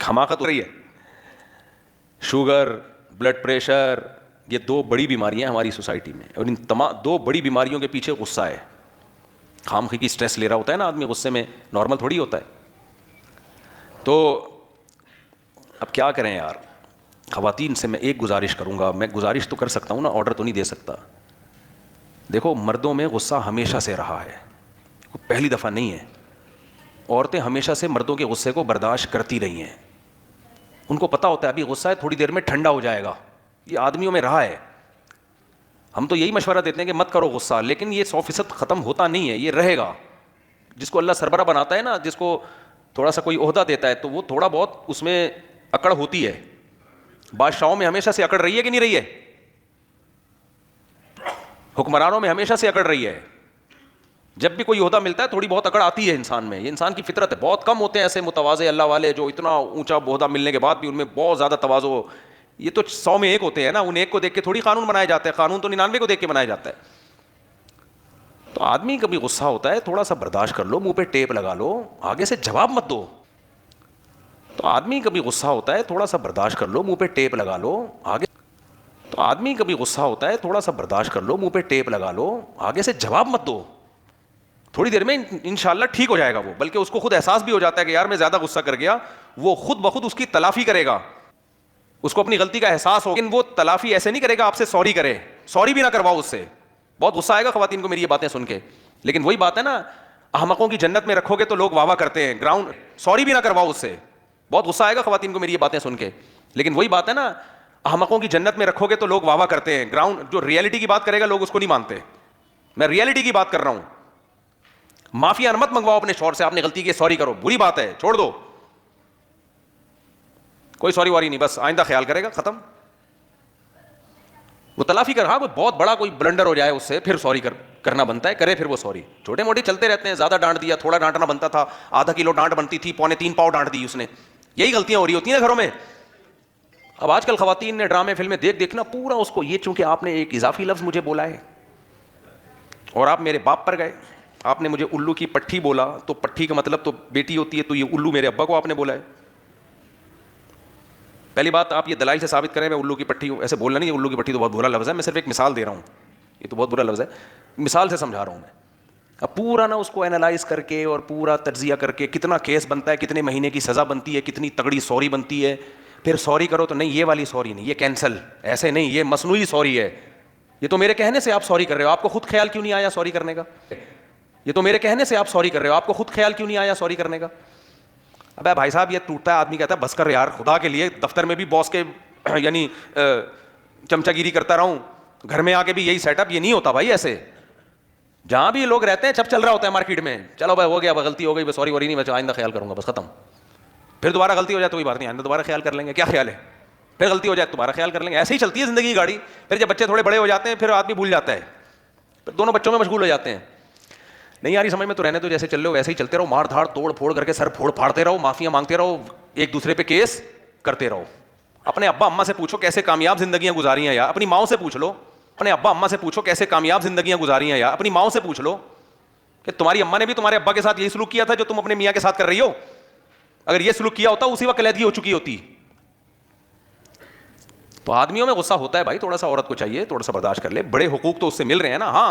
حماقت ہو رہی ہے. شوگر, بلڈ پریشر, یہ دو بڑی بیماریاں ہیں ہماری سوسائٹی میں, اور ان تمام دو بڑی بیماریوں کے پیچھے غصہ ہے. خام خی کی اسٹریس لے رہا ہوتا ہے نا آدمی غصے میں, نارمل تھوڑی ہوتا ہے. تو اب کیا کریں یار, خواتین سے میں ایک گزارش کروں گا, میں گزارش تو کر سکتا ہوں نا, آرڈر تو نہیں دے سکتا. دیکھو مردوں میں غصہ ہمیشہ سے رہا ہے, پہلی دفعہ نہیں ہے. عورتیں ہمیشہ سے مردوں کے غصے کو برداشت کرتی رہی ہیں. ان کو پتہ ہوتا ہے ابھی غصہ ہے, تھوڑی دیر میں ٹھنڈا ہو جائے گا. یہ آدمیوں میں رہا ہے. ہم تو یہی مشورہ دیتے ہیں کہ مت کرو غصہ, لیکن یہ 100% ختم ہوتا نہیں ہے, یہ رہے گا. جس کو اللہ سربراہ بناتا ہے نا, جس کو تھوڑا سا کوئی عہدہ دیتا ہے, تو وہ تھوڑا بہت اس میں اکڑ ہوتی ہے. بادشاہوں میں ہمیشہ سے اکڑ رہی ہے کہ نہیں رہی ہے؟ حکمرانوں میں ہمیشہ سے اکڑ رہی ہے. جب بھی کوئی عہدہ ملتا ہے تھوڑی بہت اکڑ آتی ہے انسان میں, یہ انسان کی فطرت ہے. بہت کم ہوتے ہیں ایسے متواضع اللہ والے جو اتنا اونچا عہدہ ملنے کے بعد بھی ان میں بہت زیادہ تواضع ہو. یہ تو 100 میں 1 ہوتے ہیں نا, ان ایک کو دیکھ کے تھوڑی قانون بنایا جاتا ہے, قانون تو 99 کو دیکھ کے بنایا جاتا ہے. تو آدمی کبھی غصہ ہوتا ہے تھوڑا سا برداشت کر لو, منہ پہ ٹیپ لگا لو, آگے سے جواب مت دو. تو آدمی کبھی غصہ ہوتا ہے تھوڑا سا برداشت کر لو, منہ پہ ٹیپ لگا لو, آگے. تو آدمی کبھی غصہ ہوتا ہے تھوڑا سا برداشت کر لو, منہ پہ ٹیپ لگا لو, آگے سے جواب مت دو. تھوڑی دیر میں انشاءاللہ ٹھیک ہو جائے گا وہ, بلکہ اس کو خود احساس بھی ہو جاتا ہے کہ یار میں زیادہ غصہ کر گیا. وہ خود بخود اس کی تلافی کرے گا, اس کو اپنی غلطی کا احساس ہو. لیکن وہ تلافی ایسے نہیں کرے گا آپ سے سوری کرے, سوری بھی نہ کرواؤ اس سے. بہت غصہ آئے گا خواتین کو میری یہ باتیں سن کے, لیکن وہی بات ہے نا, احمقوں کی جنت میں رکھو گے تو لوگ واہ واہ کرتے ہیں, گراؤنڈ سوری بھی نہ کرواؤ اس سے. بہت غصہ آئے گا خواتین کو میری یہ باتیں سن کے, لیکن وہی بات ہے نا, احمقوں کی جنت میں رکھو گے تو لوگ واہ واہ کرتے ہیں. گراؤنڈ جو ریئلٹی کی بات کرے گا لوگ اس کو نہیں مانتے. میں ریئلٹی کی بات کر رہا ہوں. معافی مت منگواؤ اپنے شوہر سے, آپ نے غلطی کی, سوری کرو, بری بات ہے, چھوڑ دو, کوئی سوری واری نہیں, بس آئندہ خیال کرے گا, ختم. وہ تلافی کر, ہاں کوئی بہت بڑا کوئی بلنڈر ہو جائے اس سے پھر سوری کرنا بنتا ہے, کرے پھر وہ سوری. چھوٹے موٹے چلتے رہتے ہیں, زیادہ ڈانٹ دیا, تھوڑا ڈانٹنا بنتا تھا, آدھا کلو ڈانٹ بنتی تھی, 2.25 پاؤ ڈانٹ دی اس نے. یہی غلطیاں ہو رہی ہوتی ہیں گھروں میں. اب آج کل خواتین نے ڈرامے فلمیں دیکھنا پورا اس کو, یہ چونکہ آپ نے ایک اضافی لفظ مجھے بولا ہے اور آپ میرے باپ پر گئے, آپ نے مجھے الو کی پٹھی بولا, تو پٹھی کا مطلب تو بیٹی ہوتی ہے, تو یہ الو میرے ابا کو آپ نے بولا ہے. پہلی بات آپ یہ دلائل سے ثابت کریں میں الو کی پٹھی ہوں, ایسے بولنا نہیں, الو کی پٹھی تو بہت برا لفظ ہے, میں صرف ایک مثال دے رہا ہوں, یہ تو بہت برا لفظ ہے, مثال سے سمجھا رہا ہوں میں. اب پورا نا اس کو اینالائز کر کے اور پورا تجزیہ کر کے کتنا کیس بنتا ہے, کتنے مہینے کی سزا بنتی ہے, کتنی تگڑی سوری بنتی ہے, پھر سوری کرو تو نہیں یہ والی سوری نہیں, یہ کینسل, ایسے نہیں, یہ مصنوعی سوری ہے, یہ تو میرے کہنے سے آپ سوری کر رہے ہو, آپ کو خود خیال کیوں نہیں آیا سوری کرنے کا, یہ تو میرے کہنے سے آپ سوری کر رہے ہو, آپ کو خود خیال کیوں نہیں آیا سوری کرنے کا. ابے بھائی صاحب یہ ٹوٹتا ہے, آدمی کہتا ہے بس کر یار خدا کے لیے, دفتر میں بھی باس کے یعنی چمچہ گیری کرتا رہا ہوں, گھر میں آ کے بھی یہی سیٹ اپ, یہ نہیں ہوتا بھائی ایسے. جہاں بھی لوگ رہتے ہیں جب چل رہا ہوتا ہے مارکیٹ میں, چلو بھائی ہو گیا, غلطی ہو گئی, بس سوری وری نہیں, بس آئندہ خیال کروں گا, بس ختم. پھر دوبارہ غلطی ہو جائے تو کوئی بات نہیں, آئندہ دوبارہ خیال کر لیں گے, کیا خیال ہے, پھر غلطی ہو جائے دوبارہ خیال کر لیں گے. ایسے ہی چلتی ہے زندگی کی گاڑی. پھر جب بچے تھوڑے بڑے ہو جاتے ہیں پھر آدمی بھول جاتا ہے, پھر دونوں بچوں میں مشغول ہو جاتے ہیں. نہیں یاری سمجھ میں تو رہنے تو جیسے چل رہے ہو ویسے ہی چلتے رہو, مار دھاڑ توڑ پھوڑ کر کے سر پھوڑ پھاڑتے رہو, معافیاں مانگتے رہو, ایک دوسرے پہ کیس کرتے رہو. اپنے ابا اماں سے پوچھو کیسے کامیاب زندگیاں گزاری ہیں, یا اپنی ماؤں سے پوچھ لو, اپنے ابا اماں سے پوچھو کیسے کامیاب زندگیاں گزاری ہیں, یا اپنی ماؤں سے پوچھ لو کہ تمہاری اماں نے بھی تمہارے ابا کے ساتھ یہی سلوک کیا تھا جو تم اپنے میاں کے ساتھ کر رہی ہو. اگر یہ سلوک کیا ہوتا اسی وقت علیحدگی ہو چکی ہوتی. تو آدمیوں میں غصہ ہوتا ہے بھائی, تھوڑا سا عورت کو چاہیے تھوڑا سا برداشت کر لے, بڑے حقوق تو اس سے مل رہے ہیں نا. ہاں